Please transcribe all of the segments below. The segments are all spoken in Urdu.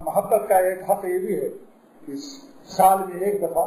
محبت کا ایک حق یہ بھی ہے کہ سال میں ایک دفعہ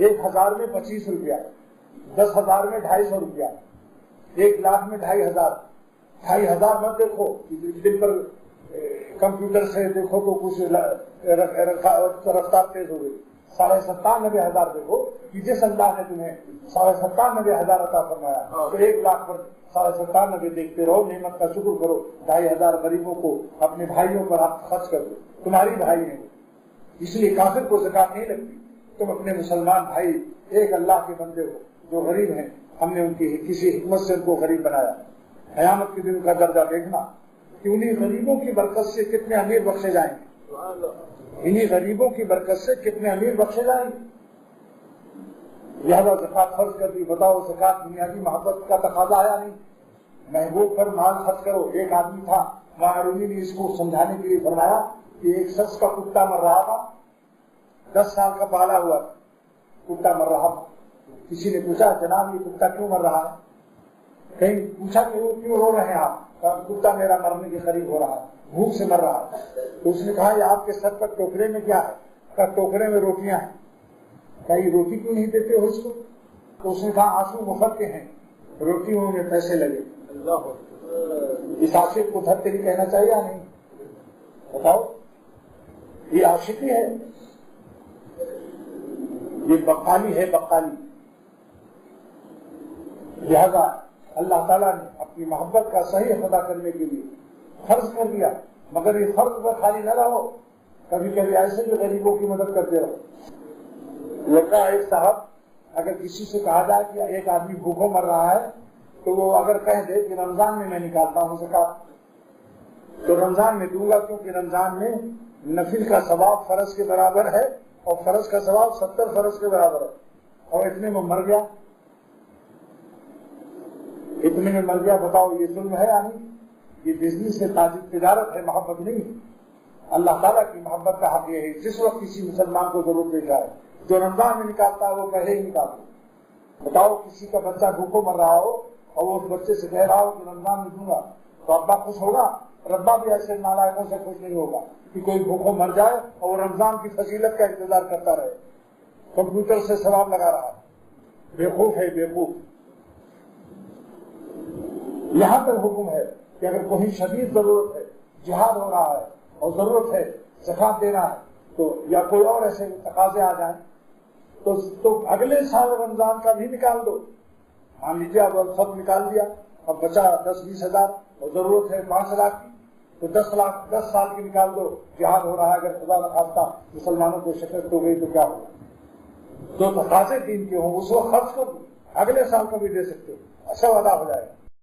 1000 میں 25 روپیہ، 10,000 میں 250 روپیہ، 1 لاکھ میں 2,500۔ 2,500 مت دیکھو دن پر کمپیوٹر سے دیکھو تو کچھ رفتار تیز ہو گئی۔ 97,500 دیکھو کہ جس اللہ نے تمہیں 97,500 عطا فرمایا تو 1 لاکھ پر 97,500 دیکھتے رہو، نعمت کا شکر کرو، 2,500 غریبوں کو اپنے بھائیوں پر آپ خرچ کر دو، تمہاری بھائی ہیں، اس لیے کافر کو زکات نہیں لگتی۔ تم اپنے مسلمان بھائی ایک اللہ کے بندے ہو جو غریب ہیں، ہم نے ان کی کسی حکمت سے ان کو غریب بنایا۔ قیامت کے دن کا درجہ دیکھنا کہ انہیں غریبوں کی برکت سے کتنے امیر بخشے جائیں گے، انہیں غریبوں کی برکت سے کتنے امیر بخشے جائیں گے۔ لہذا زکات فرض کر دی۔ بتاؤ زکات بنیادی محبت کا تقاضا آیا نہیں؟ محبوب پر مال خرچ کرو۔ ایک آدمی تھا، معروی نے اس کو سمجھانے کے لیے فرمایا کہ ایک شخص کا کتا مر رہا تھا، 10 سال کا پالا ہوا کتا مر رہا تھا۔ کسی نے پوچھا جناب یہ کتا کیوں مر رہا ہے؟ کہیں پوچھا کہ وہ کیوں رو رہے ہیں آپ؟ کتا میرا مرنے کے قریب ہو رہا ہے، بھوک سے مر رہا ہے۔ تو اس نے کہا یہ آپ کے سر پر ٹوکرے میں کیا ہے؟ کہا ٹوکرے میں روٹیاں ہیں۔ کہا یہ روٹی کیوں نہیں دیتے ہو اس کو؟ تو اس نے کہا آنسو مفت کے ہیں، روٹیوں میں پیسے لگے۔ اس عاشق کو دھر تیری کہنا چاہیے یا نہیں؟ بتاؤ، یہ عاشقی ہے، یہ بقالی ہے، بقالی۔ لہذا اللہ تعالیٰ نے اپنی محبت کا صحیح ادا کرنے کے لیے فرض کر دیا، مگر یہ فرض پر خالی نہ رہو، کبھی کبھی ایسے بھی غریبوں کی مدد کرتے رہو۔ لڑکا ایک صاحب اگر کسی سے کہا جائے کہ ایک آدمی بھوکوں مر رہا ہے تو وہ اگر کہہ دے کہ رمضان میں نکالتا ہوں زکات تو رمضان میں دوں گا، کیونکہ رمضان میں نفل کا ثواب فرض کے برابر ہے اور فرض کا ثواب 70 فرض کے برابر ہے، اور اتنے میں مر گیا، اتنے میں مر گیا۔ بتاؤ یہ ظلم ہے یا نہیں؟ یہ بزنس ہے، تجارت ہے، محبت نہیں ہے۔ اللہ تعالیٰ کی محبت کا حق یہ ہے جس وقت کسی مسلمان کو ضرورت پیش آئے، جو رمضان میں نکالتا ہے وہ پہلے ہی نکالتا۔ بتاؤ کسی کا بچہ بھوکوں مر رہا ہو اور وہ اس بچے سے کہہ رہا ہو کہ رمضان میں دوں گا، تو ابا خوش ہوگا؟ ربا بھی ایسے نالائقوں سے خوش نہیں ہوگا کہ کوئی بھوکوں مر جائے اور رمضان کی فضیلت کا انتظار کرتا رہے، کمپیوٹر سے ثواب لگا رہا ہے۔ بیوقوف ہے، بیوقوف۔ یہاں تک حکم ہے کہ اگر کوئی شدید ضرورت ہے، جہاد ہو رہا ہے اور ضرورت ہے زکات دینا ہے، تو یا کوئی اور ایسے تقاضے آ جائیں تو اگلے سال رمضان کا بھی نکال دو۔ مان لیجیے اب سب نکال دیا، اب بچا 10-20 ہزار اور ضرورت ہے 5 لاکھ کی، تو 10 سال کی نکال دو۔ جہاد ہو رہا ہے، اگر خدا نخواستہ مسلمانوں کو شکست ہو گئی تو کیا ہوگا؟ جو تقاضے دین کے ہوں اس وقت خرچ کر دو، اگلے سال کا بھی دے سکتے ہو، اچھا وعدہ ہو جائے گا۔